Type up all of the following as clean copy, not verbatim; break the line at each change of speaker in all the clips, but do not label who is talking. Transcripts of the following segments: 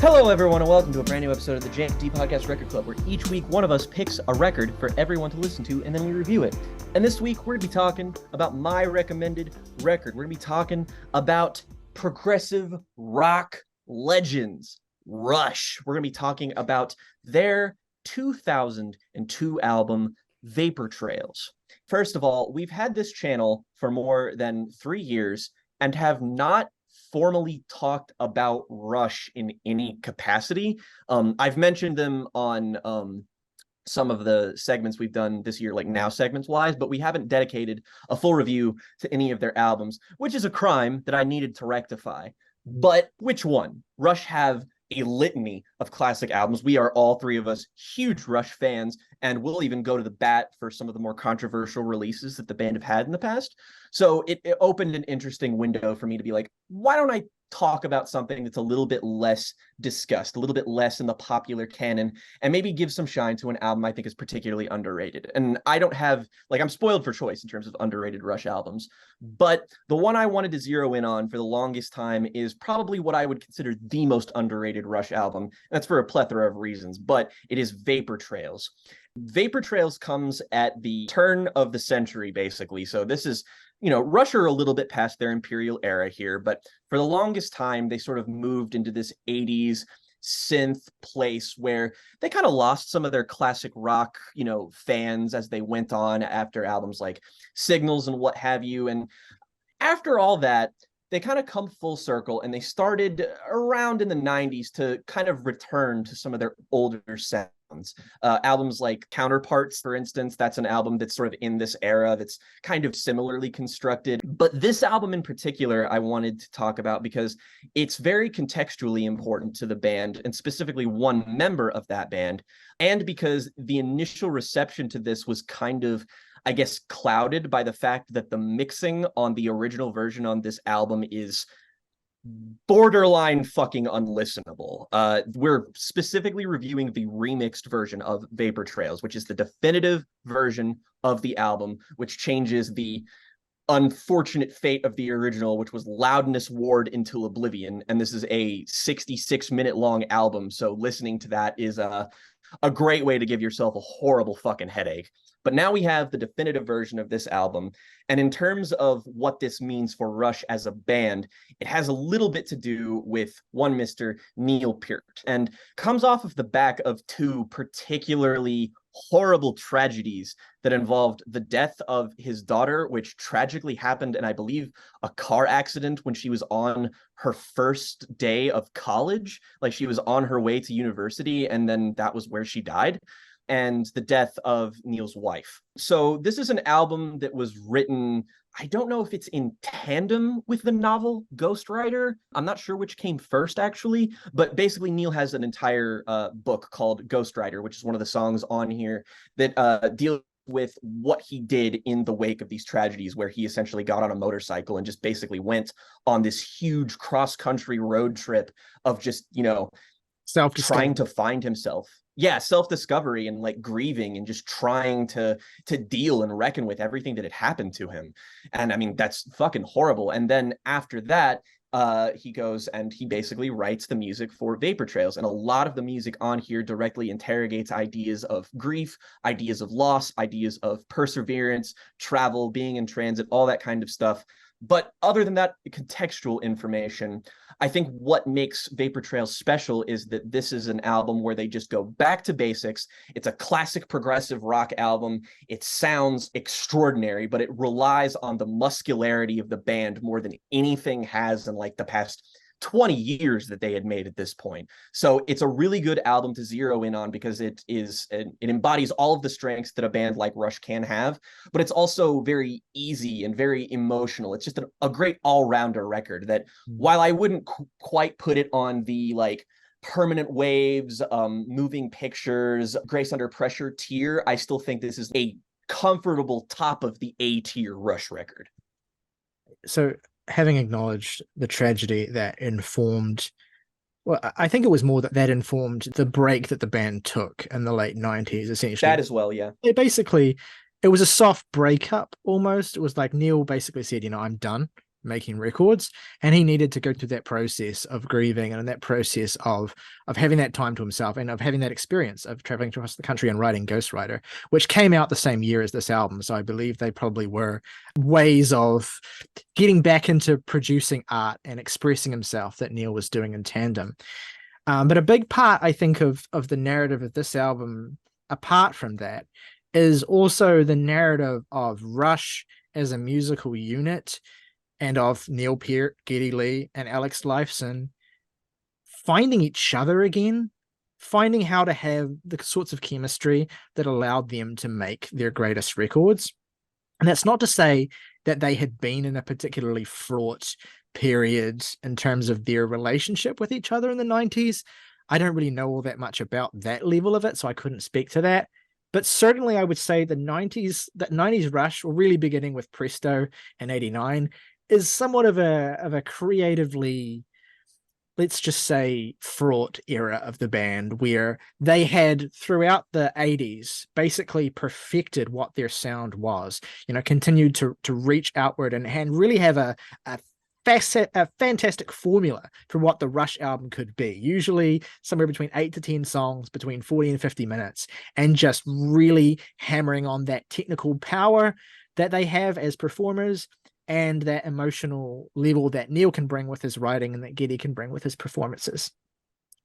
Hello, everyone, and welcome to a brand new episode of the JD Podcast Record Club, where each week one of us picks a record for everyone to listen to, and then we review it. And this week, we're going to be talking about my recommended record. We're going to be talking about progressive rock legends, Rush. We're going to be talking about their 2002 album, Vapor Trails. First of all, we've had this channel for more than 3 years and have not formally talked about Rush in any capacity. I've mentioned them on some of the segments we've done this year, like now segments wise, but we haven't dedicated a full review to any of their albums, which is a crime that I needed to rectify. But which one? Rush have a litany of classic albums. We are all three of us huge Rush fans, and we'll even go to the bat for some of the more controversial releases that the band have had in the past. So it opened an interesting window for me to be like, why don't I talk about something that's a little bit less discussed, a little bit less in the popular canon, and maybe give some shine to an album I think is particularly underrated. And I don't have, I'm spoiled for choice in terms of underrated Rush albums, but the one I wanted to zero in on for the longest time is probably what I would consider the most underrated Rush album. And that's for a plethora of reasons, but it is Vapor Trails. Vapor Trails comes at the turn of the century, basically. So this is, Rush are a little bit past their Imperial era here, but for the longest time, they sort of moved into this 80s synth place where they kind of lost some of their classic rock, fans as they went on after albums like Signals and what have you. And after all that, they kind of come full circle, and they started around in the 90s to kind of return to some of their older sounds. Albums like Counterparts, for instance, that's an album that's sort of in this era that's kind of similarly constructed. But this album in particular, I wanted to talk about because it's very contextually important to the band, and specifically one member of that band, and because the initial reception to this was kind of, I guess, clouded by the fact that the mixing on the original version on this album is borderline fucking unlistenable. We're specifically reviewing the remixed version of Vapor Trails, which is the definitive version of the album, which changes the unfortunate fate of the original, which was Loudness Ward into Oblivion. And this is a 66-minute long album, so listening to that is a great way to give yourself a horrible fucking headache. But now we have the definitive version of this album. And in terms of what this means for Rush as a band, it has a little bit to do with one Mr. Neil Peart, and comes off of the back of two particularly horrible tragedies that involved the death of his daughter, which tragically happened in, I believe, a car accident when she was on her first day of college. Like, she was on her way to university, and then that was where she died. And the death of Neil's wife. So this is an album that was written, I don't know if it's in tandem with the novel Ghost Rider. I'm not sure which came first, actually, but basically Neil has an entire book called Ghost Rider, which is one of the songs on here that deals with what he did in the wake of these tragedies, where he essentially got on a motorcycle and just basically went on this huge cross-country road trip of just, trying to find himself. Yeah, self-discovery and grieving and just trying to deal and reckon with everything that had happened to him. And I mean, that's fucking horrible. And then after that, he goes and he basically writes the music for Vapor Trails. And a lot of the music on here directly interrogates ideas of grief, ideas of loss, ideas of perseverance, travel, being in transit, all that kind of stuff. But other than that contextual information, I think what makes Vapor Trails special is that this is an album where they just go back to basics. It's a classic progressive rock album. It sounds extraordinary, but it relies on the muscularity of the band more than anything has in the past 20 years that they had made at this point. So it's a really good album to zero in on because it embodies all of the strengths that a band like Rush can have, but it's also very easy and very emotional. It's just a great all-rounder record that, while I wouldn't quite put it on the Permanent Waves, Moving Pictures, Grace Under Pressure tier, I still think this is a comfortable top of the A tier Rush record.
So, having acknowledged the tragedy that informed, well, I think it was more that informed the break that the band took in the late 90s, essentially.
That as well, yeah.
It was a soft breakup almost. It was like Neil basically said, I'm done. making records, and he needed to go through that process of grieving and that process of having that time to himself and of having that experience of traveling across the country and writing Ghostwriter, which came out the same year as this album. So I believe they probably were ways of getting back into producing art and expressing himself that Neil was doing in tandem. But a big part, I think, of the narrative of this album, apart from that, is also the narrative of Rush as a musical unit and of Neil Peart, Geddy Lee, and Alex Lifeson finding each other again, finding how to have the sorts of chemistry that allowed them to make their greatest records. And that's not to say that they had been in a particularly fraught period in terms of their relationship with each other in the 90s. I don't really know all that much about that level of it, so I couldn't speak to that. But certainly I would say that 90s Rush, or really beginning with Presto and 89, is somewhat of a creatively, let's just say, fraught era of the band, where they had throughout the 80s basically perfected what their sound was, continued to reach outward and really have a fantastic formula for what the Rush album could be, usually somewhere between 8 to 10 songs, between 40 and 50 minutes, and just really hammering on that technical power that they have as performers and that emotional level that Neil can bring with his writing and that Geddy can bring with his performances.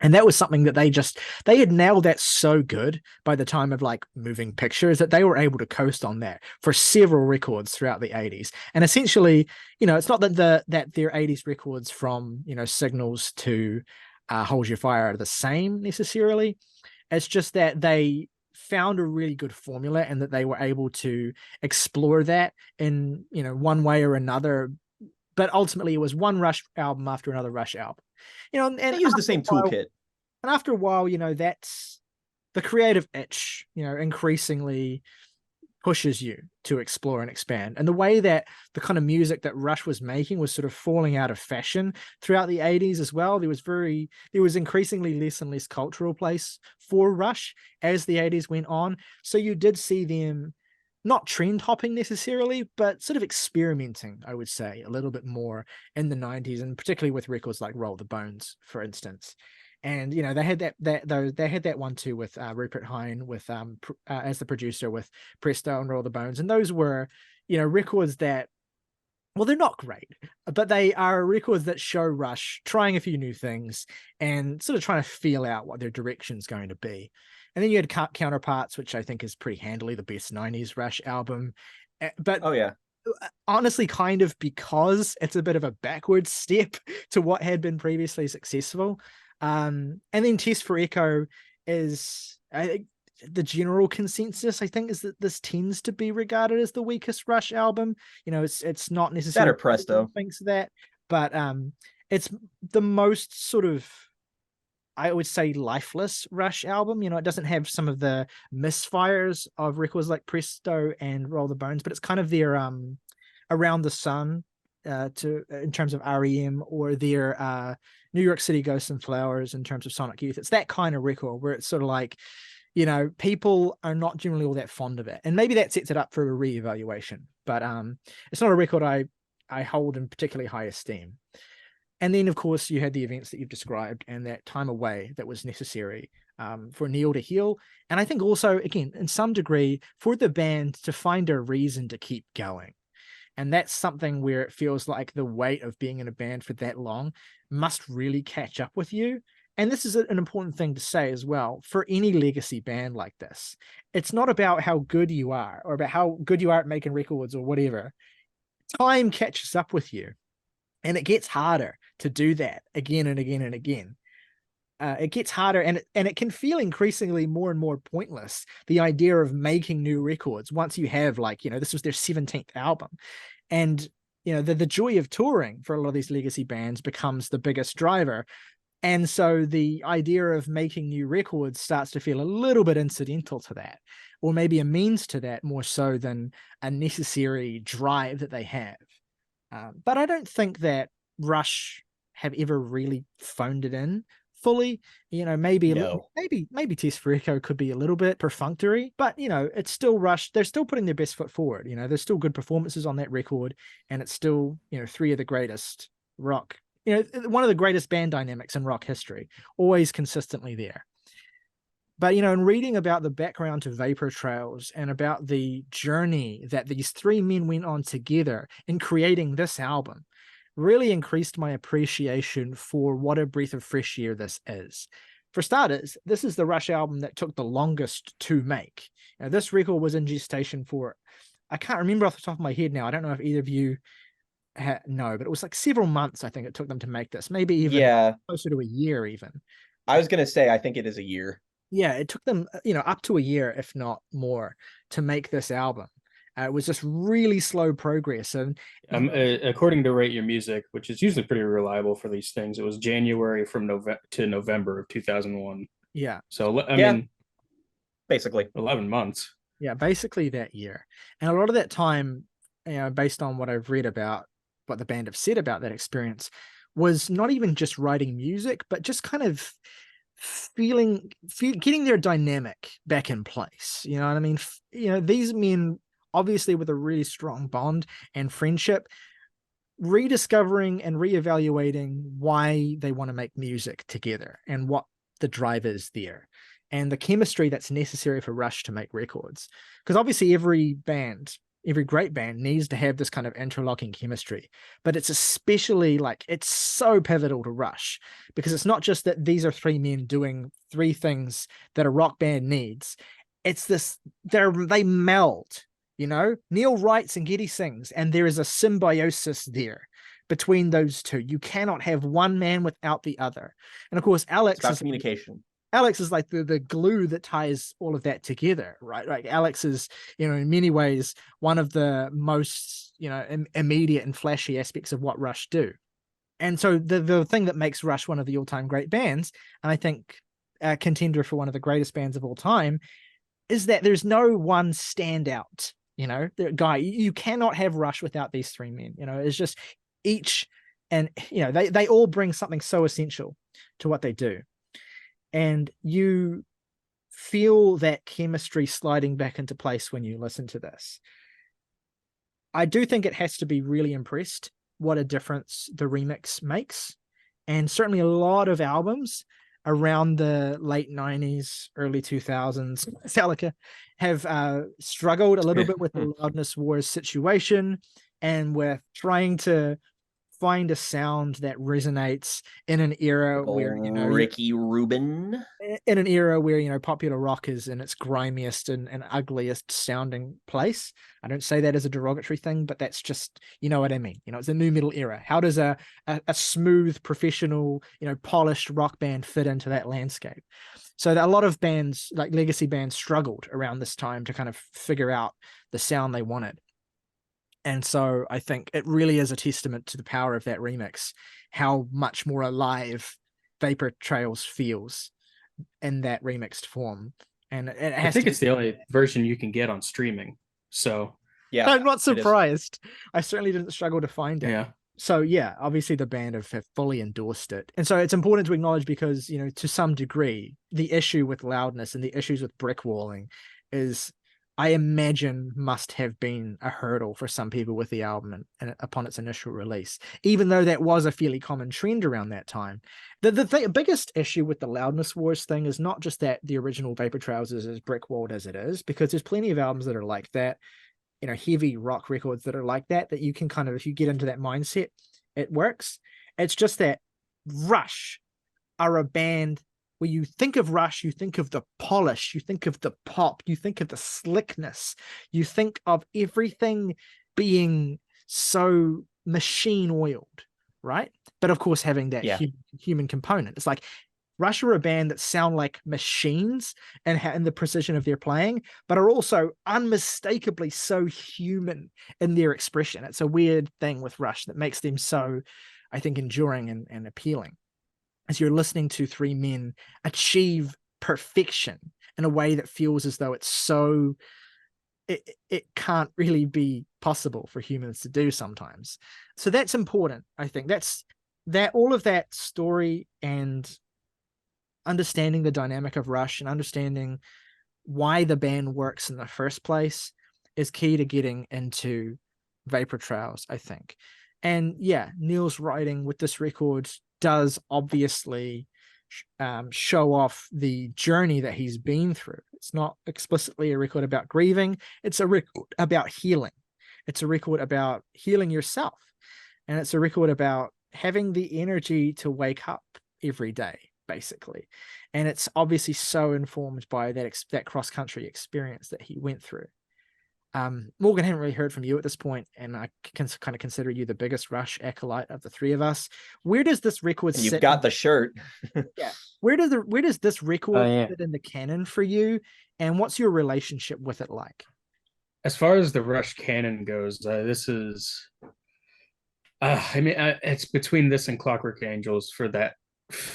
And that was something that they had nailed that so good by the time of like Moving Pictures that they were able to coast on that for several records throughout the 80s. And essentially, it's not that their 80s records from, Signals to Hold Your Fire are the same necessarily. It's just that they found a really good formula and that they were able to explore that in, one way or another. But ultimately it was one Rush album after another Rush album. And
They use the same toolkit.
And after a while, that's the creative itch, increasingly pushes you to explore and expand. And the way that the kind of music that Rush was making was sort of falling out of fashion throughout the 80s as well. There was increasingly less and less cultural place for Rush as the 80s went on. So you did see them not trend hopping necessarily, but sort of experimenting, I would say, a little bit more in the 90s, and particularly with records like Roll the Bones, for instance. And they had that one too with Rupert Hine with as the producer with Presto and Roll the Bones, and those were records that, well, they're not great, but they are records that show Rush trying a few new things and sort of trying to feel out what their direction's going to be. And then you had Counterparts, which I think is pretty handily the best 90s Rush album. But
oh yeah,
honestly, kind of because it's a bit of a backwards step to what had been previously successful. And then Test for Echo is, I think, the general consensus, I think, is that this tends to be regarded as the weakest Rush album. It's not necessarily
better Presto
thinks that, but it's the most sort of, I would say, lifeless Rush album. It doesn't have some of the misfires of records like Presto and Roll the Bones, but it's kind of their Around the Sun in terms of REM, or their New York City Ghosts and Flowers in terms of Sonic Youth. It's that kind of record where it's sort of like, people are not generally all that fond of it. And maybe that sets it up for a reevaluation, but it's not a record I hold in particularly high esteem. And then, of course, you had the events that you've described and that time away that was necessary for Neil to heal. And I think also, again, in some degree, for the band to find a reason to keep going. And that's something where it feels like the weight of being in a band for that long must really catch up with you. And this is an important thing to say as well for any legacy band like this. It's not about how good you are or about how good you are at making records or whatever. Time catches up with you. And it gets harder to do that again and again and again. It gets harder, and it can feel increasingly more and more pointless, the idea of making new records once you have, this was their 17th album. And, the joy of touring for a lot of these legacy bands becomes the biggest driver. And so the idea of making new records starts to feel a little bit incidental to that, or maybe a means to that more so than a necessary drive that they have. But I don't think that Rush have ever really phoned it in fully. You know, maybe
No.
maybe Test for Echo could be a little bit perfunctory, but you know, it's still Rush. They're still putting their best foot forward. You know, there's still good performances on that record, and it's still, you know, three of the greatest rock. You know, one of the greatest band dynamics in rock history, always consistently there. But you know, in reading about the background to Vapor Trails and about the journey that these three men went on together in creating this album, really increased my appreciation for what a breath of fresh air this is. For starters, this is the Rush album that took the longest to make. Now, this record was in gestation for, I can't remember off the top of my head now. I don't know if either of you know, but it was like several months, I think it took them to make this, maybe even
Yeah,
closer to a year even.
I was gonna say I think it is a year.
Yeah, it took them, you know, up to a year, if not more, to make this album. It was just really slow progress. And
According to Rate Your Music, which is usually pretty reliable for these things, it was January from November to November of 2001.
yeah,
So I
Yeah.
mean,
Basically.
11 months.
yeah, basically that year. And a lot of that time, you know, based on what I've read about what the band have said about that experience, was not even just writing music, but just kind of getting their dynamic back in place. You know what I mean? You know, these men, obviously with a really strong bond and friendship, rediscovering and reevaluating why they want to make music together and what the drive is there and the chemistry that's necessary for Rush to make records. Because obviously every great band needs to have this kind of interlocking chemistry, but it's especially like, it's so pivotal to Rush because it's not just that these are three men doing three things that a rock band needs. It's this, they meld, you know, Neil writes and Geddy sings, and there is a symbiosis there between those two. You cannot have one man without the other. And of course,
It's about communication.
Alex is like the glue that ties all of that together, right? Like Alex is, you know, in many ways, one of the most, you know, immediate and flashy aspects of what Rush do. And so the thing that makes Rush one of the all-time great bands, and I think a contender for one of the greatest bands of all time, is that there's no one standout, you know, guy. You cannot have Rush without these three men. You know, it's just each, and you know, they all bring something so essential to what they do. And you feel that chemistry sliding back into place when you listen to this. I do think it has to be really impressed what a difference the remix makes. And certainly a lot of albums around the late 90s, early 2000s, Metallica, have struggled a little bit with the Loudness Wars situation and with trying to find a sound that resonates in an era where, you know,
Ricky Rubin.
In an era where, you know, popular rock is in its grimiest and ugliest sounding place. I don't say that as a derogatory thing, but that's just, you know what I mean. You know, it's a new metal era. How does a smooth, professional, you know, polished rock band fit into that landscape? So that a lot of bands, like legacy bands, struggled around this time to kind of figure out the sound they wanted. And so I think it really is a testament to the power of that remix, how much more alive Vapor Trails feels in that remixed form. And it has
I think it's the only version you can get on streaming. So
yeah,
I'm not surprised. I certainly didn't struggle to find it.
Yeah.
So yeah, obviously the band have fully endorsed it. And so it's important to acknowledge because, you know, to some degree, the issue with loudness and the issues with brick walling is, I imagine, must have been a hurdle for some people with the album and upon its initial release, even though that was a fairly common trend around that time. The biggest issue with the Loudness Wars thing is not just that the original Vapor Trails is as brick-walled as it is, because there's plenty of albums that are like that, you know, heavy rock records that are like that you can kind of, if you get into that mindset, it works. It's just that Rush are a band where you think of Rush, you think of the polish, you think of the pop, you think of the slickness, you think of everything being so machine oiled, right? But of course, having that human component. It's like Rush are a band that sound like machines and the precision of their playing, but are also unmistakably so human in their expression. It's a weird thing with Rush that makes them so, I think, enduring and appealing. As you're listening to three men achieve perfection in a way that feels as though it's so, it can't really be possible for humans to do sometimes. So that's important. I think that all of that story and understanding the dynamic of Rush and understanding why the band works in the first place is key to getting into Vapor Trails, I think. And yeah, Neil's writing with this record does obviously show off the journey that he's been through. It's not explicitly a record about grieving, it's a record about healing. It's a record about healing yourself. And it's a record about having the energy to wake up every day, basically. And it's obviously so informed by that cross-country experience that he went through. Morgan, I haven't really heard from you at this point, and I can kind of consider you the biggest Rush acolyte of the three of us. Where does this record
And you've
sit?
got the shirt.
Yeah. Where does this record
yeah.
fit in the canon for you, and what's your relationship with it like?
As far as the Rush canon goes, this is, it's between this and Clockwork Angels for that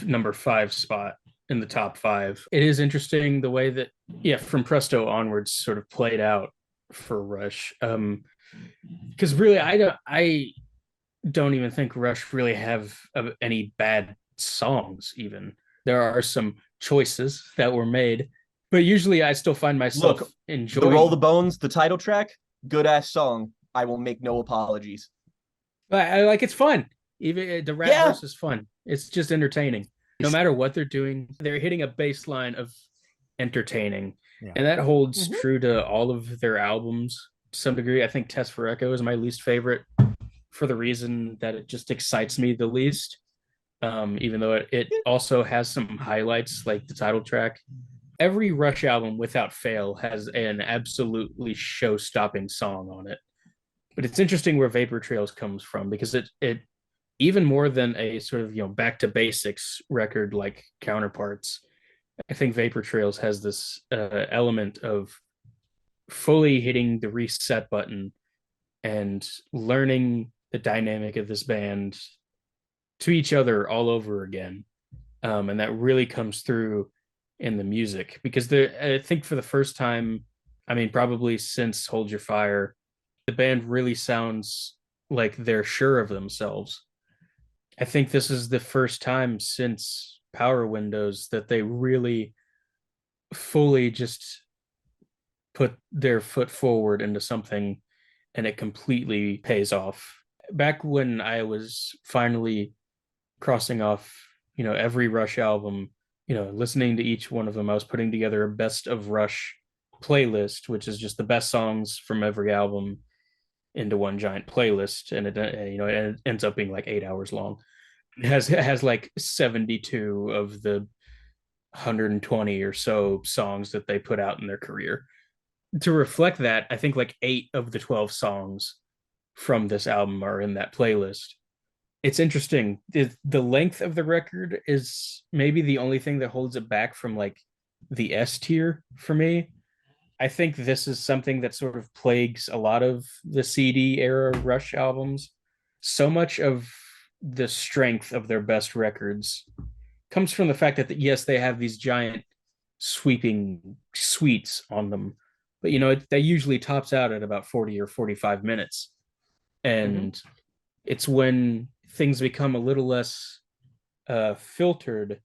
number 5 spot in the top 5. It is interesting the way that, from Presto onwards sort of played out for Rush. Because really, I don't even think Rush really have any bad songs. Even there are some choices that were made, but usually I still find myself enjoying
the Roll the Bones, the title track. Good ass song. I will make no apologies.
I like, it's fun. Even the rap verse is fun. It's just entertaining. No matter what they're doing, they're hitting a baseline of entertaining. Yeah. And that holds true to all of their albums to some degree. I think Test for Echo is my least favorite for the reason that it just excites me the least. Even though it also has some highlights like the title track. Every Rush album without fail has an absolutely show-stopping song on it. But it's interesting where Vapor Trails comes from, because it even more than a sort of back to basics record like Counterparts, I think Vapor Trails has this element of fully hitting the reset button and learning the dynamic of this band to each other all over again. And that really comes through in the music, because I think for the first time, probably since Hold Your Fire, the band really sounds like they're sure of themselves. I think this is the first time since Power Windows that they really fully just put their foot forward into something, and it completely pays off. Back when I was finally crossing off, every Rush album, listening to each one of them, I was putting together a best of Rush playlist, which is just the best songs from every album into one giant playlist, and it ends up being like 8 hours long. It has like 72 of the 120 or so songs that they put out in their career. To reflect that, I think like 8 of the 12 songs from this album are in that playlist. It's interesting. The length of the record is maybe the only thing that holds it back from like the S tier for me. I think this is something that sort of plagues a lot of the CD era Rush albums. So much of the strength of their best records comes from the fact that, yes, they have these giant sweeping suites on them, but they usually tops out at about 40 or 45 minutes. And it's when things become a little less filtered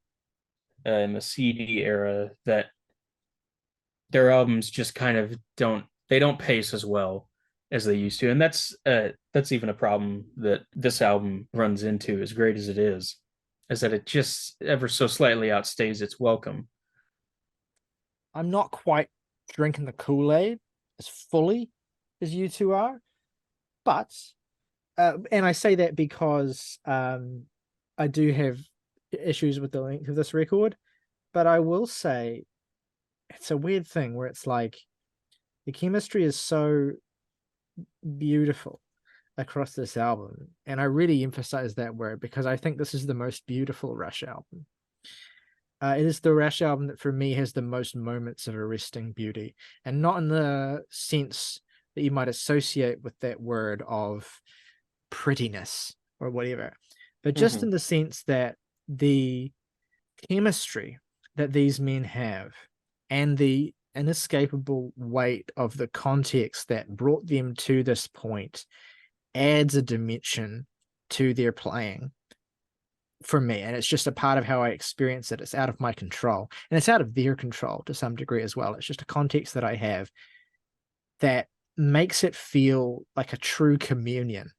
in the CD era that their albums just kind of don't pace as well as they used to. And that's even a problem that this album runs into, as great as it is that it just ever so slightly outstays its welcome.
I'm not quite drinking the Kool-Aid as fully as you two are, but and I say that because I do have issues with the length of this record, but I will say it's a weird thing where it's like the chemistry is so beautiful across this album, and I really emphasize that word because I think this is the most beautiful Rush album. It is the Rush album that for me has the most moments of arresting beauty, and not in the sense that you might associate with that word of prettiness or whatever, but just in the sense that the chemistry that these men have and the inescapable weight of the context that brought them to this point adds a dimension to their playing for me, and it's just a part of how I experience it. It's out of my control, and it's out of their control to some degree as well. It's just a context that I have that makes it feel like a true communion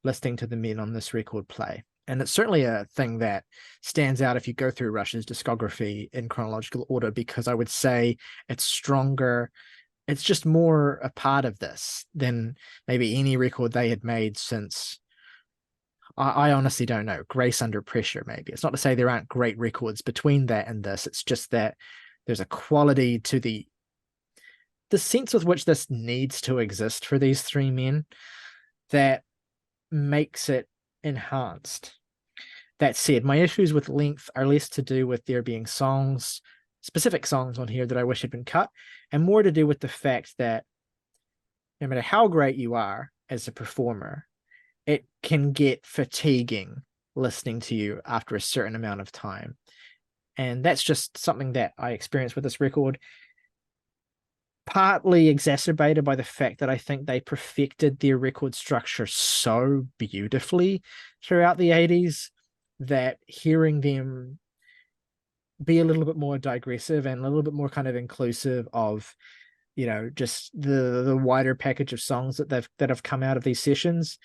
listening to the men on this record play. And it's certainly a thing that stands out if you go through Rush's discography in chronological order, because I would say it's stronger. It's just more a part of this than maybe any record they had made since, I honestly don't know, Grace Under Pressure, maybe. It's not to say there aren't great records between that and this. It's just that there's a quality to the sense with which this needs to exist for these three men that makes it enhanced. That said, my issues with length are less to do with there being songs, specific songs on here that I wish had been cut, and more to do with the fact that no matter how great you are as a performer, it can get fatiguing listening to you after a certain amount of time. And that's just something that I experienced with this record, partly exacerbated by the fact that I think they perfected their record structure so beautifully throughout the 80s that hearing them be a little bit more digressive and a little bit more kind of inclusive of, you know, just the wider package of songs that have come out of these sessions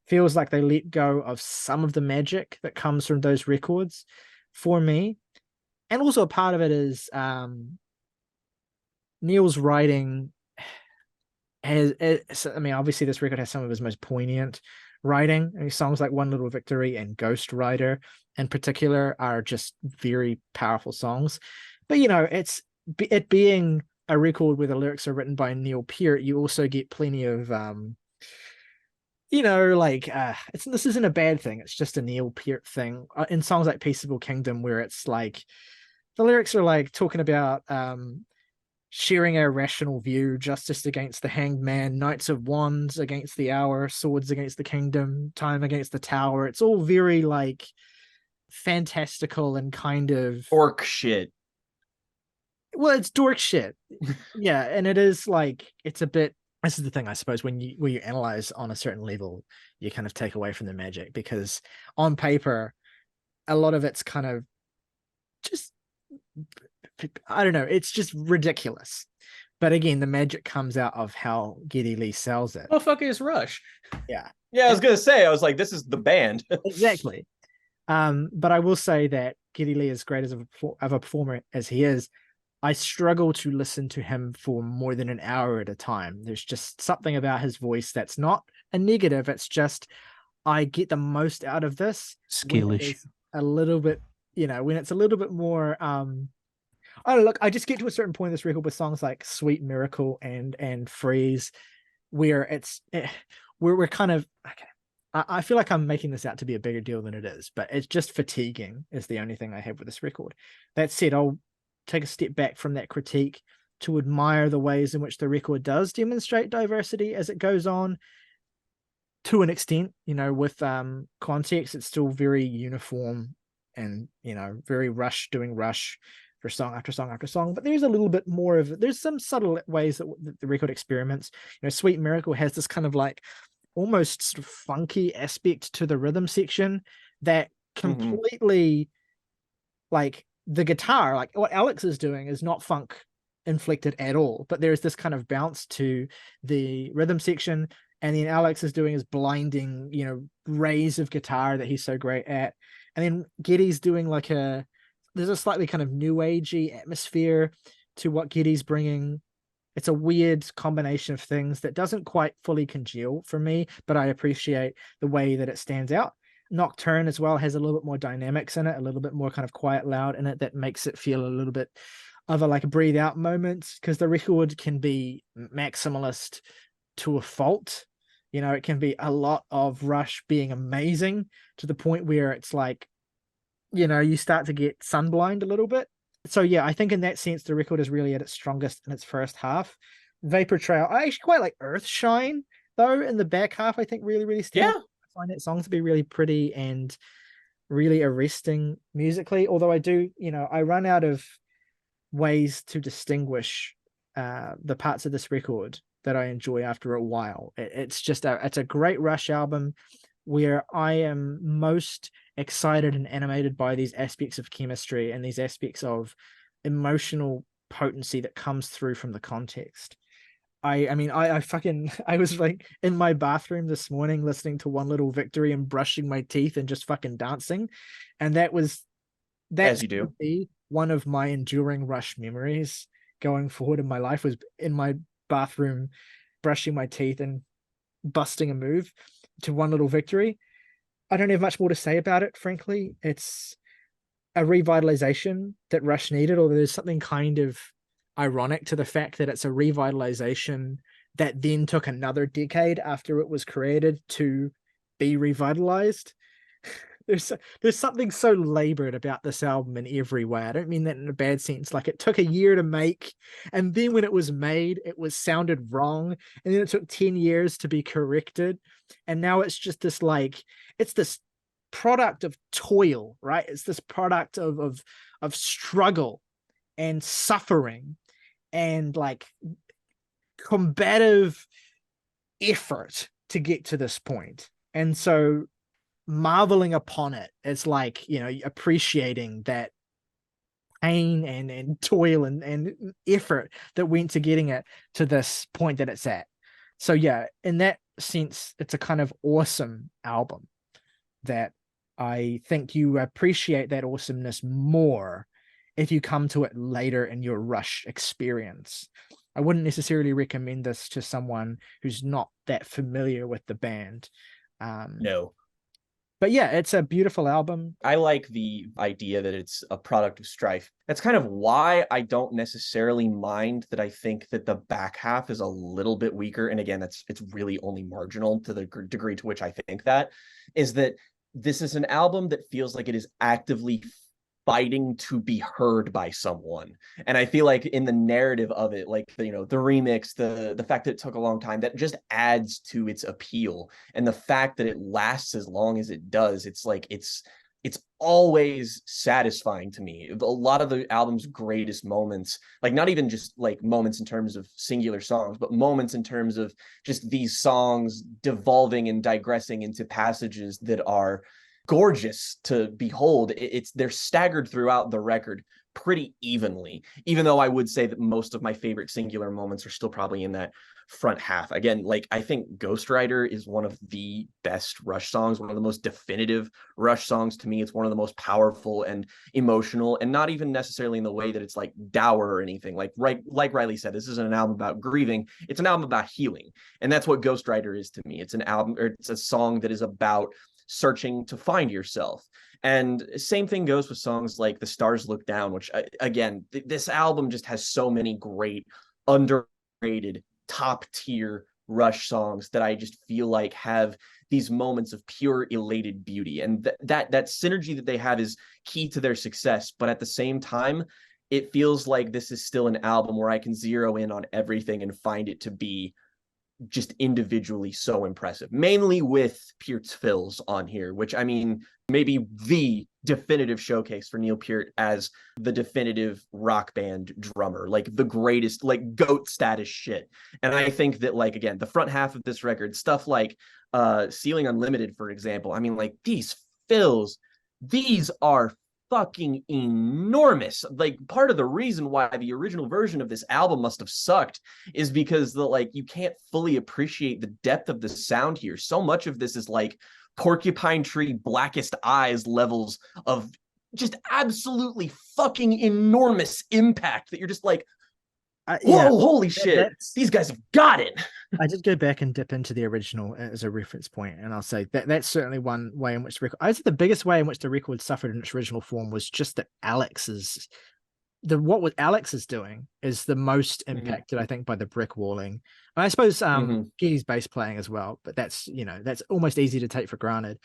feels like they let go of some of the magic that comes from those records for me. And also a part of it is Neil's writing has, I mean, obviously this record has some of his most poignant writing. I mean, songs like One Little Victory and Ghost Rider in particular are just very powerful songs. But, you know, it being a record where the lyrics are written by Neil Peart, you also get plenty of, you know, like, this isn't a bad thing. It's just a Neil Peart thing. In songs like Peaceable Kingdom, where it's like, the lyrics are like talking about, sharing our rational view, justice against the hanged man, knights of wands against the hour, swords against the kingdom, time against the tower. It's all very like fantastical and kind of
orc shit.
Well, it's dork shit. Yeah, and it is like, it's a bit, this is the thing, I suppose, when you analyze on a certain level, you kind of take away from the magic, because on paper, a lot of it's kind of just, I don't know, it's just ridiculous. But again, the magic comes out of how Geddy Lee sells it.
Oh, fuck is Rush.
Yeah.
Yeah, I was gonna say, I was like, this is the band.
Exactly. But I will say that Geddy Lee, as great as of a performer as he is, I struggle to listen to him for more than an hour at a time. There's just something about his voice that's not a negative. It's just, I get the most out of this.
Skillish.
A little bit, you know, when it's a little bit more, I don't know, look, I just get to a certain point in this record with songs like Sweet Miracle and Freeze, where we're kind of, okay, I feel like I'm making this out to be a bigger deal than it is, but it's just fatiguing is the only thing I have with this record. That said, I'll take a step back from that critique to admire the ways in which the record does demonstrate diversity as it goes on, to an extent. You know, with context, it's still very uniform and, you know, very Rush doing Rush for song after song after song, but there's a little bit more of, there's some subtle ways that the record experiments. You know, Sweet Miracle has this kind of like almost sort of funky aspect to the rhythm section that completely, like, the guitar, like what Alex is doing is not funk inflected at all, but there's this kind of bounce to the rhythm section, and then Alex is doing his blinding, you know, rays of guitar that he's so great at, and then Geddy's doing like there's a slightly kind of new agey atmosphere to what Geddy's bringing. It's a weird combination of things that doesn't quite fully congeal for me, but I appreciate the way that it stands out. Nocturne as well has a little bit more dynamics in it, a little bit more kind of quiet loud in it, that makes it feel a little bit of a like a breathe out moment, because the record can be maximalist to a fault. You know, it can be a lot of Rush being amazing to the point where it's like, you know, you start to get sunblind a little bit. So yeah, I think in that sense, the record is really at its strongest in its first half. Vapor Trail, I actually quite like Earthshine, though, in the back half, I think really, really stands.
Yeah.
I find that song to be really pretty and really arresting musically. Although I do, you know, I run out of ways to distinguish the parts of this record that I enjoy after a while. It's just it's a great Rush album where I am most excited and animated by these aspects of chemistry and these aspects of emotional potency that comes through from the context. I fucking I was like in my bathroom this morning listening to One Little Victory and brushing my teeth and just fucking dancing, and that's
As you do.
be one of my enduring Rush memories going forward in my life, was in my bathroom brushing my teeth and busting a move to One Little Victory. I don't have much more to say about it, frankly. It's a revitalization that Rush needed, although there's something kind of ironic to the fact that it's a revitalization that then took another decade after it was created to be revitalized. There's something so labored about this album in every way. I don't mean that in a bad sense. Like, it took a year to make, and then when it was made, it was sounded wrong, and then it took 10 years to be corrected, and now it's just this, like, it's this product of toil, right? It's this product of struggle and suffering and like combative effort to get to this point. And so marveling upon it, it's like, you know, appreciating that pain and toil and effort that went to getting it to this point that it's at. So yeah, in that sense, it's a kind of awesome album that I think you appreciate that awesomeness more if you come to it later in your Rush experience. I wouldn't necessarily recommend this to someone who's not that familiar with the band.
No.
But yeah, it's a beautiful album.
I like the idea that it's a product of strife. That's kind of why I don't necessarily mind that I think that the back half is a little bit weaker. And again, it's really only marginal to the degree to which I think that, is that this is an album that feels like it is actively fighting to be heard by someone. And I feel like in the narrative of it, like, you know, the remix, the fact that it took a long time, that just adds to its appeal. And the fact that it lasts as long as it does, it's like it's always satisfying to me. A lot of the album's greatest moments, like not even just like moments in terms of singular songs, but moments in terms of just these songs devolving and digressing into passages that are gorgeous to behold. They're staggered throughout the record pretty evenly, even though I would say that most of my favorite singular moments are still probably in that front half. Again, like, I think Ghost Rider is one of the best Rush songs, one of the most definitive Rush songs to me. It's one of the most powerful and emotional, and not even necessarily in the way that it's like dour or anything. Like Riley said, this isn't an album about grieving, it's an album about healing. And that's what Ghost Rider is to me. It's an album, or it's a song that is about searching to find yourself. And same thing goes with songs like The Stars Look Down, which again, this album just has so many great underrated top tier Rush songs that I just feel like have these moments of pure elated beauty. And that synergy that they have is key to their success. But at the same time, it feels like this is still an album where I can zero in on everything and find it to be just individually so impressive, mainly with Peart's fills on here, which, I mean, maybe the definitive showcase for Neil Peart as the definitive rock band drummer, like the greatest, like GOAT status shit. And I think that, like, again, the front half of this record, stuff like Ceiling Unlimited, for example, I mean, like, these fills, these are fucking enormous. Like, part of the reason why the original version of this album must have sucked is because you can't fully appreciate the depth of the sound here. So much of this is like Porcupine Tree Blackest Eyes levels of just absolutely fucking enormous impact that you're just like, whoa, holy shit, these guys have got it.
I did go back and dip into the original as a reference point, and I'll say that's certainly one way in which the record, I'd say the biggest way in which the record suffered in its original form was just that what Alex is doing is the most impacted, I think, by the brick walling. And I suppose Geddy's bass playing as well, but that's almost easy to take for granted.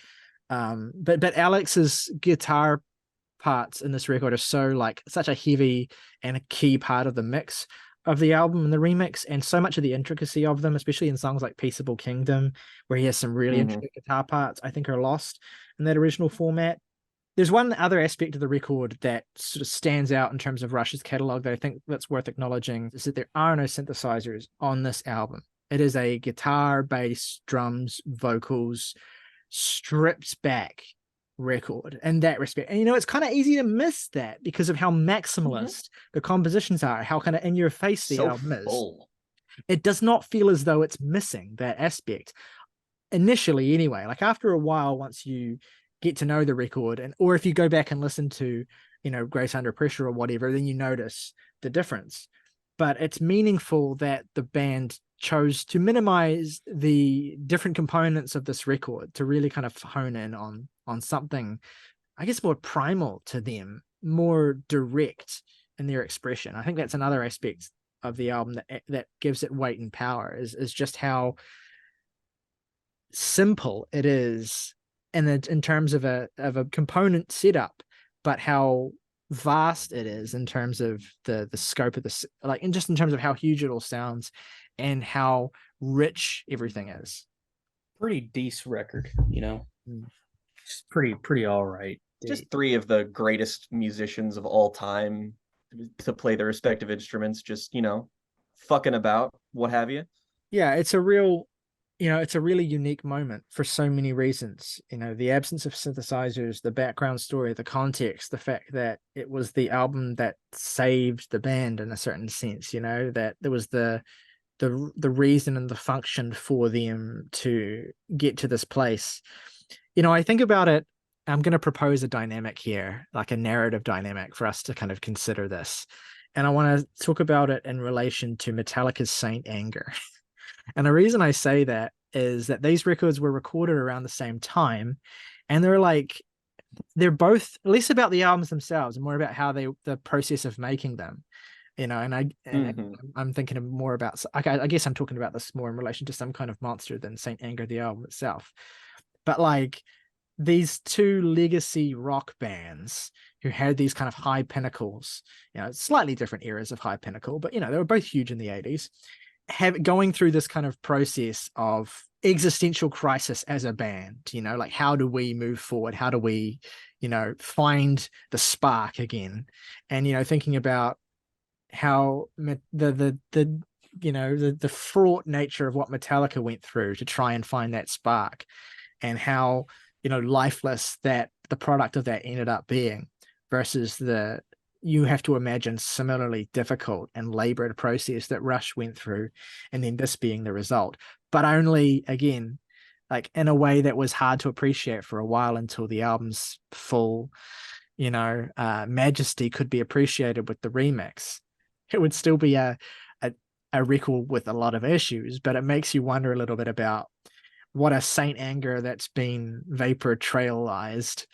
But Alex's guitar parts in this record are so, like, such a heavy and a key part of the mix of the album and the remix, and so much of the intricacy of them, especially in songs like Peaceable Kingdom, where he has some really intricate guitar parts, I think are lost in that original format. There's one other aspect of the record that sort of stands out in terms of Rush's catalog that I think that's worth acknowledging, is that there are no synthesizers on this album. It is a guitar, bass, drums, vocals, stripped back record in that respect. And it's kind of easy to miss that because of how maximalist the compositions are, how kind of in your face the album is.
Full.
It does not feel as though it's missing that aspect initially anyway. Like after a while, once you get to know the record, or if you go back and listen to Grace Under Pressure or whatever, then you notice the difference. But it's meaningful that the band chose to minimize the different components of this record to really kind of hone in on something, I guess, more primal to them, more direct in their expression. I think that's another aspect of the album that gives it weight and power is just how simple it is in terms of a component setup, but how vast it is in terms of the scope of this, like, and just in terms of how huge it all sounds and how rich everything is.
Pretty decent record, It's pretty all right.
Just three of the greatest musicians of all time to play their respective instruments, just fucking about, what have you.
Yeah, it's a real it's a really unique moment for so many reasons. The absence of synthesizers, the background story, the context, the fact that it was the album that saved the band in a certain sense, that there was the reason and the function for them to get to this place. I think about it. I'm going to propose a dynamic here, like a narrative dynamic for us to kind of consider this. And I want to talk about it in relation to Metallica's Saint Anger. And the reason I say that is that these records were recorded around the same time, and they're both less about the albums themselves and more about how the process of making them, and I'm thinking more about, I guess I'm talking about this more in relation to Some Kind of Monster than Saint Anger, the album itself. But like these two legacy rock bands who had these kind of high pinnacles, slightly different eras of high pinnacle, but they were both huge in the 80s. Going through this kind of process of existential crisis as a band, like how do we move forward? How do we, find the spark again? And, thinking about how the fraught nature of what Metallica went through to try and find that spark, and how, lifeless that the product of that ended up being versus you have to imagine similarly difficult and labored process that Rush went through, and then this being the result, but only, again, like in a way that was hard to appreciate for a while until the album's full, majesty could be appreciated with the remix. It would still be a record with a lot of issues, but it makes you wonder a little bit about what a Saint Anger that's been vapor trailized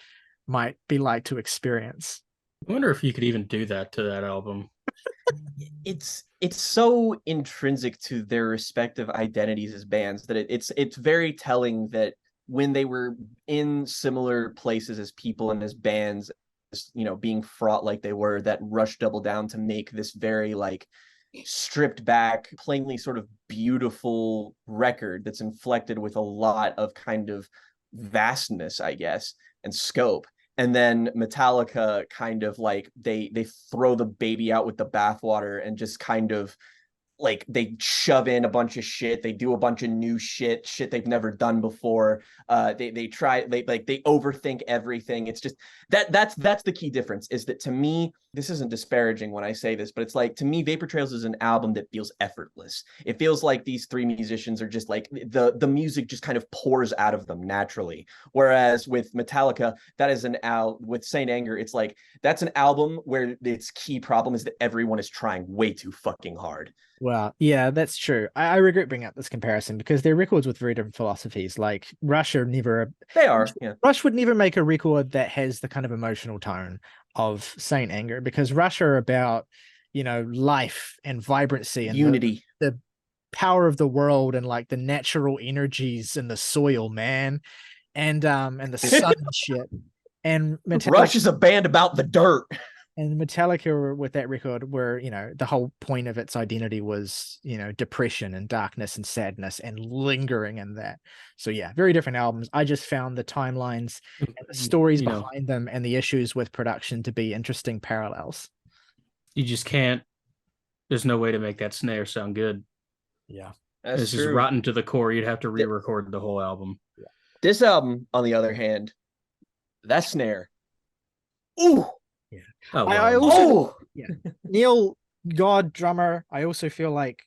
might be like to experience.
I wonder if you could even do that to that album.
It's so intrinsic to their respective identities as bands that it's very telling that when they were in similar places as people and as bands, being fraught like they were, that Rush doubled down to make this very like stripped back, plainly sort of beautiful record that's inflected with a lot of kind of vastness, I guess, and scope. And then Metallica kind of like they throw the baby out with the bathwater and just kind of like they shove in a bunch of shit. They do a bunch of new shit they've never done before. They overthink everything. It's just that's the key difference, is that to me, this isn't disparaging when I say this, but it's like, to me, Vapor Trails is an album that feels effortless. It feels like these three musicians are just like the music just kind of pours out of them naturally. Whereas with Metallica, that is with Saint Anger, it's like that's an album where its key problem is that everyone is trying way too fucking hard.
Well, yeah, that's true. I regret bringing up this comparison because they're records with very different philosophies. Like Rush would never make a record that has the kind of emotional tone of Saint Anger, because Rush are about, life and vibrancy and
unity,
the power of the world and like the natural energies in the soil, man, and the sun and shit. And
Rush is a band about the dirt.
And Metallica with that record where, the whole point of its identity was, depression and darkness and sadness and lingering in that. So yeah, very different albums. I just found the timelines and the stories behind them and the issues with production to be interesting parallels.
You just can't, there's no way to make that snare sound good.
Yeah.
It's just rotten to the core. You'd have to re-record the whole album.
This album, on the other hand, that snare. Ooh.
Yeah.
I also
Oh.
Neil, God drummer. I also feel like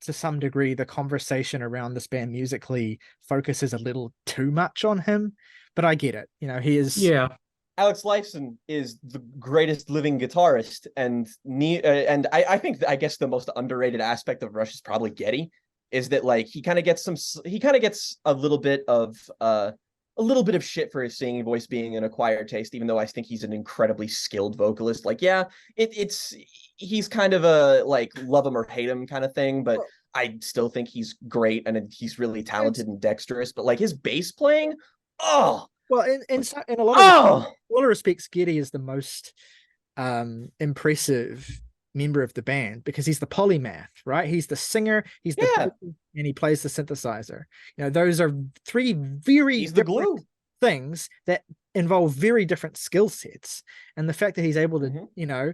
to some degree the conversation around this band musically focuses a little too much on him, but I get it. You know, he is.
Yeah.
Alex Lifeson is the greatest living guitarist, and I think I guess the most underrated aspect of Rush is probably Geddy, is that like he kind of gets a little bit of shit for his singing voice being an acquired taste, even though I think he's an incredibly skilled vocalist. Like, yeah, he's kind of a like love him or hate him kind of thing, but I still think he's great and he's really talented and dexterous. But like his bass playing, oh.
Well, in a lot of respects, Geddy is the most impressive member of the band because he's the polymath, right? He's the singer, he's the and he plays the synthesizer. You know, those are three very different things that involve very different skill sets. And the fact that he's able to, you know,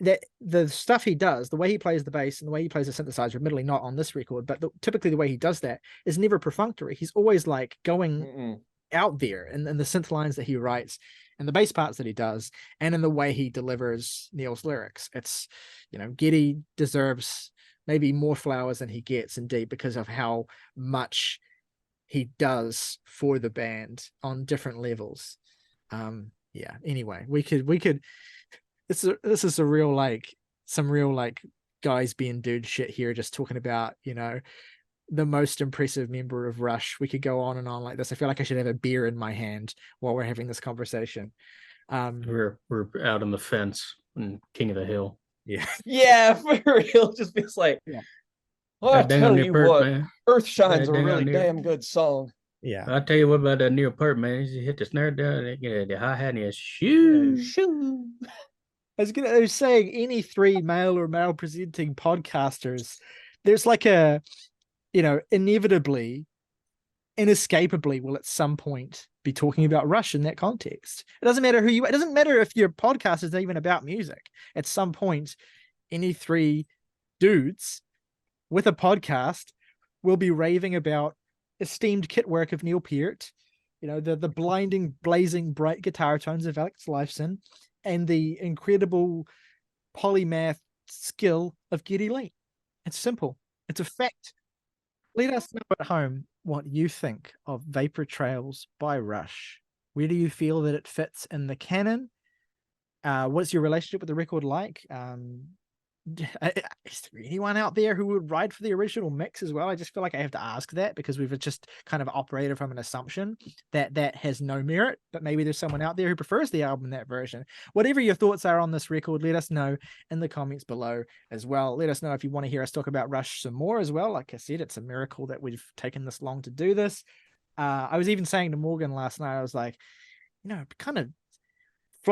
that the stuff he does, the way he plays the bass and the way he plays the synthesizer, admittedly not on this record, but typically the way he does that is never perfunctory. He's always like going out there and the synth lines that he writes and the bass parts that he does and in the way he delivers Neil's lyrics. It's, you know, Geddy deserves maybe more flowers than he gets indeed because of how much he does for the band on different levels. Yeah, anyway, we could this is a real like some real like guys being dude shit here, just talking about, you know, the most impressive member of Rush. We could go on and on like this. I feel like I should have a beer in my hand while we're having this conversation.
We're out on the fence and King of the Hill.
Yeah, for real. Just feels like, well, I tell you what, man. Earth Shine's a really damn good song.
Yeah,
I'll tell you what about that Neil Peart, man. He hit the snare down and get the hi-hat and shoo.
I was saying any three male or male presenting podcasters, there's like a, you know, inevitably, inescapably will at some point be talking about Rush in that context. It doesn't matter it doesn't matter if your podcast is even about music. At some point, any three dudes with a podcast will be raving about esteemed kit work of Neil Peart, you know, the blinding, blazing, bright guitar tones of Alex Lifeson, and the incredible polymath skill of Geddy Lee. It's simple. It's a fact. Let us know at home what you think of Vapor Trails by Rush. Where do you feel that it fits in the canon? What's your relationship with the record like? Is there anyone out there who would ride for the original mix as well? I just feel like I have to ask that because we've just kind of operated from an assumption that has no merit, but maybe there's someone out there who prefers the album in that version. Whatever your thoughts are on this record, let us know in the comments below as well. Let us know if you want to hear us talk about Rush some more as well. Like I said, it's a miracle that we've taken this long to do this. I was even saying to Morgan last night, I was like, you know, kind of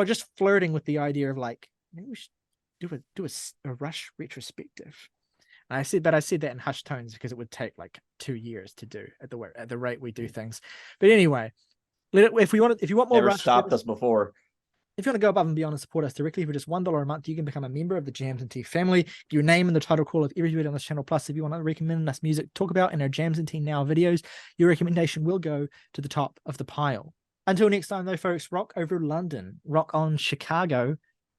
just flirting with the idea of like, maybe we should do a Rush retrospective. And I said that in hushed tones because it would take like 2 years to do at the rate we do things. But anyway, if you want more
Never
Rush,
stopped us before.
If you want to go above and beyond and support us directly for just $1 a month, you can become a member of the Jams and Tea family. Get your name in the title call of every video on this channel. Plus, if you want to recommend us music to talk about in our Jams and Tea Now videos, your recommendation will go to the top of the pile. Until next time, though, folks, rock over London, rock on Chicago,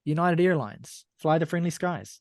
United Airlines, fly the friendly skies.